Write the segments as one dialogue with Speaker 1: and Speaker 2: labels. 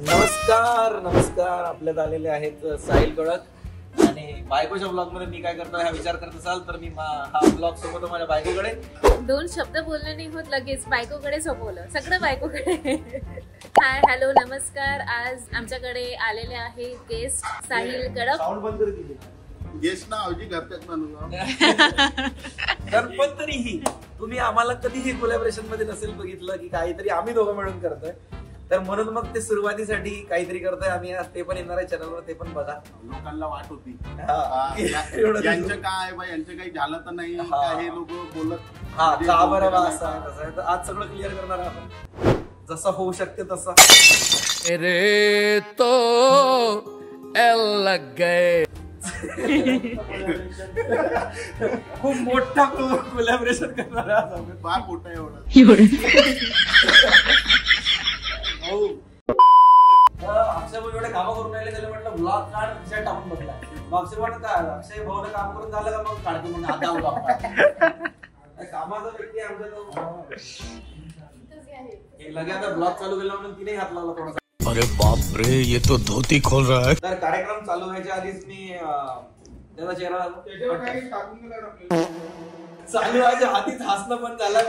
Speaker 1: नमस्कार नमस्कार. आपल्यात आलेले आहेत साहिल कडक आणि बायकोच्या ब्लॉग मध्ये मी काय करतो हा विचार करत असाल तर मी हा ब्लॉग सोबत माझ्या बायकोकडे
Speaker 2: दोन शब्द बोलणे नाही होत, लगेच बायकोकडे सोपवलं सगळं बायकोकडे. हाय हॅलो नमस्कार. आज आमच्याकडे आलेले आहे गेस्ट साहिल कडक.
Speaker 1: साऊंड बंद कर दिली
Speaker 3: गेस्ट ना अवजी घरच्याच माणूस.
Speaker 1: तर पण तरीही तुम्ही आम्हाला कधीही कोलॅबरेशन मध्ये नसेल बघितलं की काहीतरी आम्ही दोघं मिळून करतोय, तर म्हणून मग ते सुरुवातीसाठी काहीतरी करतोय आम्ही. आज ते पण येणार आहे चॅनलवर, ते पण बघा.
Speaker 3: लोकांना वाट होती
Speaker 1: यांचं
Speaker 3: काय बाई यांचं काही झालं तर नाही का हे लोक बोलत
Speaker 1: का बरं बा असं आहे तसं आहे. तर आज सगळं क्लिअर करणार आहे आपण, जसं होऊ शकते तसं.
Speaker 4: रे तो एल लग गए.
Speaker 1: खूप मोठा कोलॅबरेशन करणार आहे आज आपण.
Speaker 3: फार मोठा एवढा.
Speaker 1: अक्षय भाऊ एवढे कामं करून राहिले, त्याला म्हटलं ब्लॉग काढ, विषय टाकून बघला. मग अक्षय म्हणत काय अक्षय भाऊने काम करून झालं का मग काढतो म्हणून आता ब्लॉग कामाचा व्यक्ती आमच्या तो लगे आता ब्लॉग चालू केला म्हणून तिने हात लावला थोडासा.
Speaker 4: अरे बाप रे, ये तो धोती खोल रहा है.
Speaker 1: तर कार्यक्रम चालू व्हायच्या आधीच मी त्याचा चेहरा चालू व्हायच्या आधीच हसणं पण झाला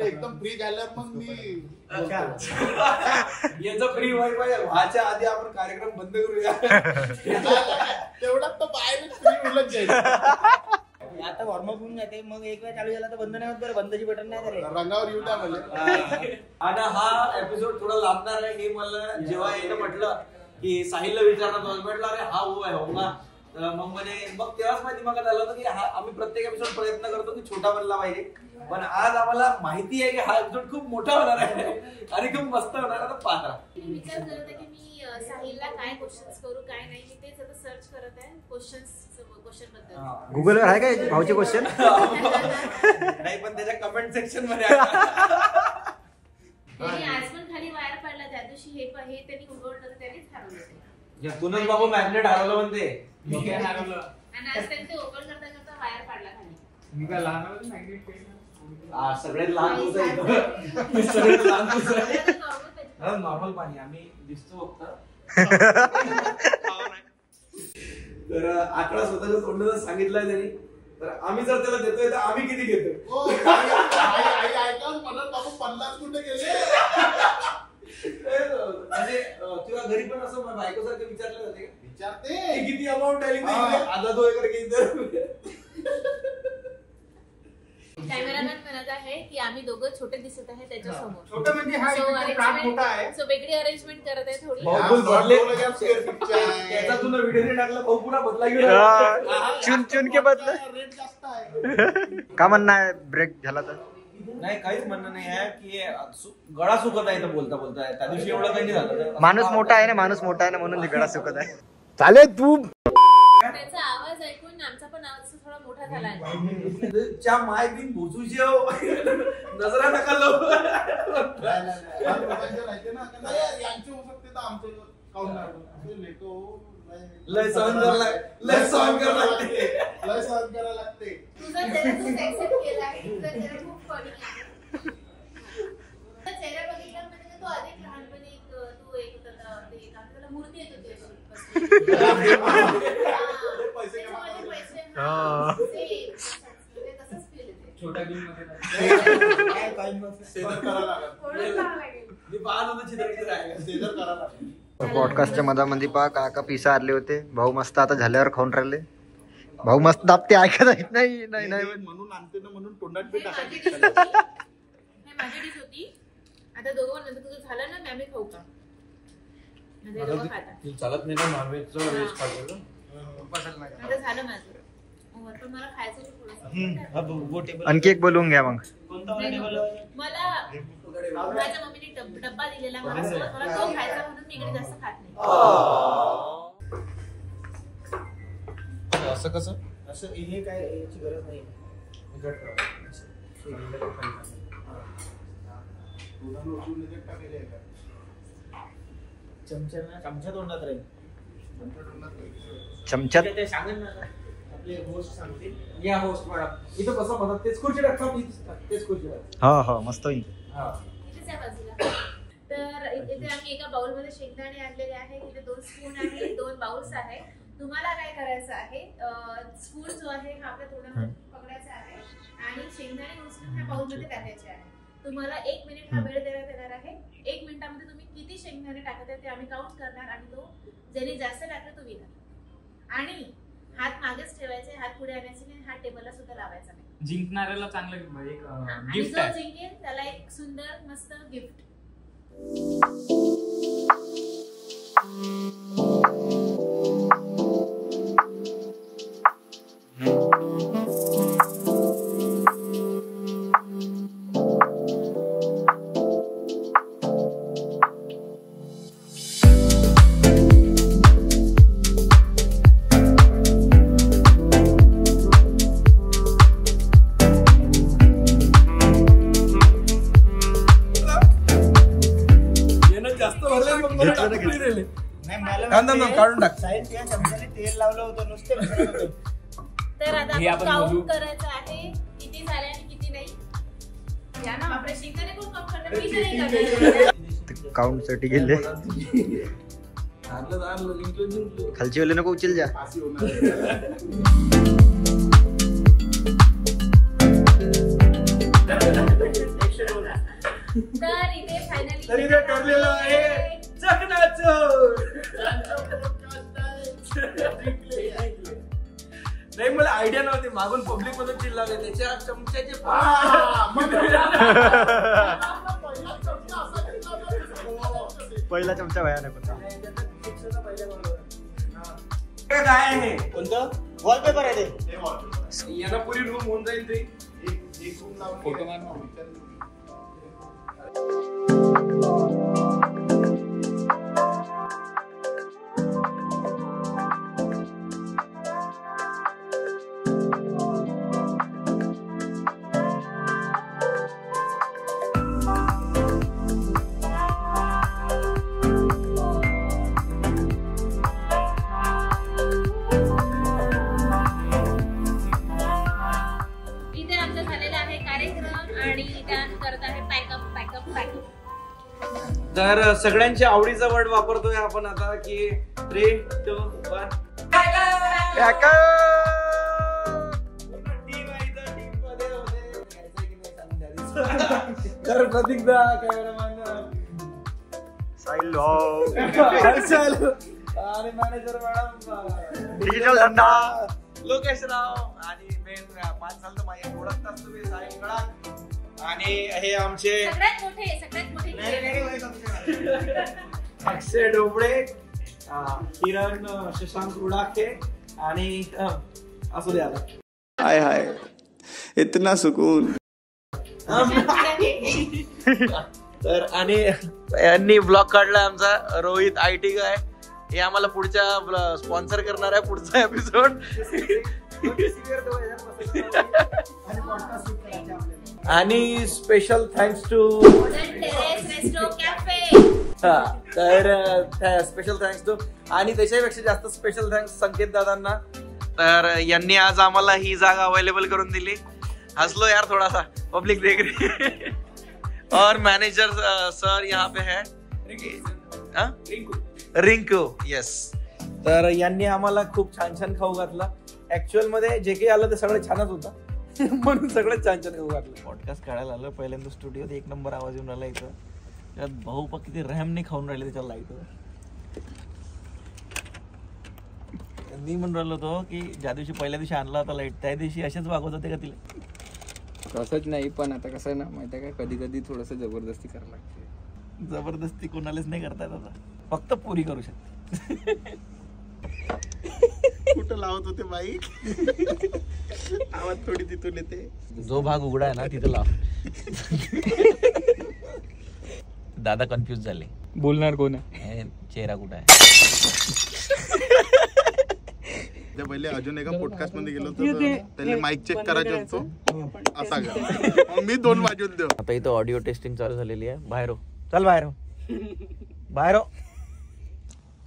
Speaker 3: एकदम फ्री झाल्यावर मग मी
Speaker 1: याचं फ्री वायफाय व्हायच्या आधी आपण कार्यक्रम बंद करूया.
Speaker 3: तेवढाच तर बाहेर फ्री उलट जाईल.
Speaker 5: आता वॉर्मअप होऊन जाते, मग एक वेळ चालू झाला तर बंद नाही होत. बरं बंदची बटन नाही झाले
Speaker 3: रंगावर येऊ द्या मला.
Speaker 1: आणि हा एपिसोड थोडा लांबणार आहे हे मला जेव्हा येणं म्हटलं की साहिलला विचारणार म्हटलं अरे हा हो आहे हो ना. मग मग तेव्हाच माझ्या दिमागात आलं होतं की आम्ही प्रत्येक एपिसोड प्रयत्न करतो की छोटा बनला पाहिजे, पण आज आम्हाला माहिती आहे की हा एपिसोड खूप मोठा होणार आहे आणि खूप मस्त होणार आहे. पाहता
Speaker 2: विचार करत आहे की मी साहिलला काय क्वेश्चन्स करू काय नाही, मी तेच आता सर्च करत आहे क्वेश्चन बद्दल.
Speaker 5: गुगलवर आहे काय भाऊचे क्वेश्चन?
Speaker 1: नाही पण त्याच्या कमेंट सेक्शन मध्ये
Speaker 2: त्यांनी आज पण खाली वायर पडला त्या दिवशी. हे त्यांनी उघडलं तर त्यांनीच हरवलं.
Speaker 1: पुनम बाबू मॅग्नेट हरवलं म्हणते
Speaker 2: आणि आज त्यांनी ते ओपन करता करता वायर पडला खाली.
Speaker 1: सगळ्यात लहान सगळ्यात लहान नॉर्मल पाणी आम्ही दिसतो फक्त. तर आकडा स्वतःच्या तोंडानं सांगितलाय त्यांनी, तर आम्ही जर त्याला देतोय तर आम्ही किती घेतोय?
Speaker 3: म्हणत बाबू 50 कुठे गेले.
Speaker 1: म्हणजे किंवा घरी पण असं बायको सारखं विचारलं जाते का?
Speaker 3: विचारते
Speaker 1: किती अमाऊंट आली आधा तो वगैरे किती.
Speaker 2: कॅमेरामॅन म्हणत आहे की आम्ही दोघं छोटे दिसत आहे त्याच्यासमोर.
Speaker 3: छोटं म्हणजे हा प्लॅन मोठा आहे.
Speaker 2: सो वेगळी अरेंजमेंट करत आहे थोडी.
Speaker 1: त्याचा तुला व्हिडिओ नाही टाकला भाऊ पुन्हा बदला घेऊन
Speaker 5: चुन चुन के बदला
Speaker 3: रेट जास्त आहे.
Speaker 5: का म्हणणं आहे ब्रेक झाला तर?
Speaker 1: नाही काहीच म्हणणं नाही आहे की गळा सुकत आहे तर बोलता बोलता. त्या दिवशी एवढं काही नाही झालं.
Speaker 5: माणूस मोठा आहे ना म्हणून गळा सुकत आहे. चाले तू
Speaker 2: त्याचा आवाज ऐकून आमचा पण आवाज थोडा मोठा झाला आहे.
Speaker 1: च्या माय बिन भोजूची नजरा नका लावू.
Speaker 3: यांचे होऊ शकते तर आमचे काउंटर लेतो.
Speaker 1: लय सहन करायला लागते.
Speaker 2: तुझा चेहरा तू एक्सेप्ट केला आहे. तुझा चेहरा खूप फनी आहे. चेहरा बघितला म्हणजे तो अधिक लहानपणी तू एक होता ते त्याला मूर्ती येत होती अशी.
Speaker 1: छोटा गेम
Speaker 5: पॉडकास्टच्या मधामध्ये पहा काका पिसा आले होते. भाऊ मस्त आता झाल्यावर खाऊन राहिले. भाऊ मस्त दाबते ऐकत नाही नाही नाही
Speaker 3: म्हणून आणते ना म्हणून तोंडात बी
Speaker 2: माझी डिश होती. आता दोघं नंतर तुझं झालं ना मॅमी खाऊ का?
Speaker 1: चालत नाही ना नॉनव्हेज व्हेज खातो.
Speaker 2: आता झालं माझं. पण मला खायचं थोडं.
Speaker 5: आणखी एक बोलवून घ्या मग.
Speaker 2: मला माझ्या मम्मीने डब्बा दिलेला मला तो खायचा म्हणून मी इकडे जास्त खात नाही.
Speaker 1: असं कसं
Speaker 5: असं हे काय याची गरज नाही. चमचा तोंडात राहील.
Speaker 6: चमच्यात
Speaker 5: ते सांगेल ना आपले होस्ट सांगतील.
Speaker 1: या होस्ट मॅडम इथं कसं म्हणतात तेच खुर्ची टाका तेच खुर्ची.
Speaker 6: हा हा मस्त होईल.
Speaker 2: इथेच आहे बाजूला. तर इथे आम्ही एका बाउल मध्ये शेंगदाणे आणलेले आहे. इथे 2 स्पून आहे, 2 बाउल्स आहे. तुम्हाला काय करायचं आहे, स्पून जो आहे हा आपल्या तोंडामध्ये पकडायचा आहे आणि शेंगदाणे उचलून ह्या बाउल मध्ये टाकायचे आहे. तुम्हाला 1 मिनिट हा वेळ देण्यात येणार आहे. 1 मिनिटामध्ये तुम्ही किती शेंगदाणे टाकत आहे ते आम्ही काउंट करणार आणि तो ज्याने जास्त टाकलं तो विनर. आणि हात मागेच ठेवायचे, हात पुढे आणायचे नाही, हात टेबलला सुद्धा लावायचा नाही.
Speaker 6: जिंकणाऱ्याला चांगलं एक
Speaker 2: आणि
Speaker 6: गिफ्ट
Speaker 2: जो
Speaker 6: आहे.
Speaker 2: जिंकेल त्याला एक सुंदर मस्त गिफ्ट.
Speaker 1: काढून टाक.
Speaker 3: तेल लावलं होतं नुसते.
Speaker 2: तर आता
Speaker 6: हे
Speaker 2: आपण
Speaker 6: आपण बोलू.
Speaker 2: काउंट करायचं आहे किती झाले आणि किती नाही. या ना आपल्या शेंगदाणे कोण काउंट करणार, मी तर नाही करणार.
Speaker 5: काउंट साठी गेले खालची वाले नको उचल जा.
Speaker 2: तर इथे फायनली
Speaker 1: ठरलेलं आहे नाही, मला आयडिया नव्हती. मागून पब्लिक मधून चिल्लावले त्याच्या चमच्याचे
Speaker 5: पहिला चमचा भयानक होता.
Speaker 1: काय आहे
Speaker 3: कोणतं वॉलपेपर आहे ते.
Speaker 1: यांना पुरी रूम होऊन जाईल ते.
Speaker 3: एक रूम लावून
Speaker 6: फोटो मार.
Speaker 2: इथे आमचा झालेला आहे कार्यक्रम आणि इथे आम्ही करत आहे पॅकअप पॅकअप पॅकअप.
Speaker 1: तर सगळ्यांच्या आवडीचा वर्ड वापरतोय आपण आता की 3, 2, 1. तर प्रतीक दा कॅमेरामॅन
Speaker 5: साहिल भाऊ
Speaker 1: आणि मॅनेजर मॅडम
Speaker 5: डिजिटल धंदा
Speaker 1: लोकेश राव आणि मेन 5 साल तर माझ्या ओळखताच तुम्ही साहिल गडाख. आणि हे आमचे
Speaker 2: सगळ्यात मोठे
Speaker 1: अक्षय डोबळे, किरण शशांक रुडाखे आणि असू द्या आता.
Speaker 7: हाय हाय इतना सुकून.
Speaker 1: तर आणि यांनी ब्लॉग काढला आमचा रोहित IT गाय. हे आम्हाला पुढच्या स्पॉन्सर करणार आहे पुढचा एपिसोड. आणि special thanks to
Speaker 2: resto cafe.
Speaker 1: तर स्पेशल थँक्स टू आणि त्याच्यापेक्षा जास्त स्पेशल थँक्स संकेत दादांना. तर यांनी आज आम्हाला ही जागा अवेलेबल करून दिली. हंसलो यार थोड़ा सा, पब्लिक देख रही. और मैनेजर सर यहाँ पे है रिंकू. येस. तर यांनी आम्हाला खूप छान छान खाऊ घातला. ऍक्च्युअल मध्ये जे काही आलं ते सगळं छानच होतं म्हणून सगळं छान छान खाऊ घातलं. पॉडकास्ट काढायला आलं पहिल्यांदा स्टुडिओत. 1 नंबर आवाज येऊन राहिला इथं. त्यात भाऊ पक्क किती रॅमने खाऊन राहिले त्याच्या लाईटवर. मी म्हणून राहिलो होतो की ज्या दिवशी पहिल्या दिवशी आणला होता लाईट त्या दिवशी असेच वागवत होते का तिला.
Speaker 6: तसंच नाही, पण आता कसं आहे ना माहिती आहे का, कधी कधी थोडस जबरदस्ती करायला लागते.
Speaker 1: जबरदस्ती कोणालाच नाही करता येत आता, फक्त पुरी करू शकते.
Speaker 3: कुठं लावत होते बाईक. आवाज थोडी तिथून येते.
Speaker 1: जो भाग उघडा आहे ना तिथे लाव. दादा कन्फ्युज झाले.
Speaker 6: बोलणार कोण आहे,
Speaker 1: चेहरा कुठं आहे.
Speaker 3: पहिले अजून एका पॉडकास्ट मध्ये गेलो होतो, त्याने माईक चेक करायचा होतो असा का, मी 2 वाजून देऊ.
Speaker 1: आता इथं ऑडिओ टेस्टिंग चालू झालेली आहे. बाहेर हो, चल बाहेर हो, बाहेर हो.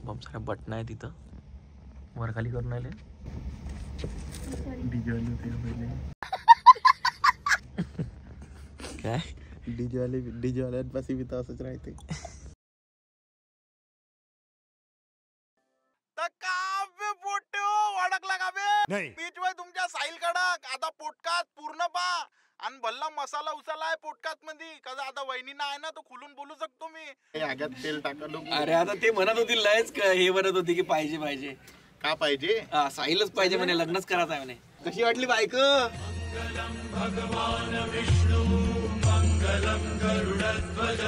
Speaker 1: खूप साऱ्या बटन आहे तिथं, वर खाली करून आले. काय
Speaker 3: डीजे वाल्यांपाशी बी तर असंच राहते. बीच वर तुमच्या साहिल कडक आता पोटकास्ट पूर्ण पा आणि भल्ला मसाला उसाला आहे पोटकास्ट मध्ये कसं आता वहिनीना आहे ना तो खुलून बोलू शकतो मी. आग्यात तेल टाकलं. अरे आता ते म्हणत होती लयच हे म्हणत होती की पाहिजे का पाहिजे साहिलच पाहिजे म्हणे लग्नच करायचं आहे म्हणे. कशी वाटली बायको. भगवान विष्णू मंगलम गरुडध्वज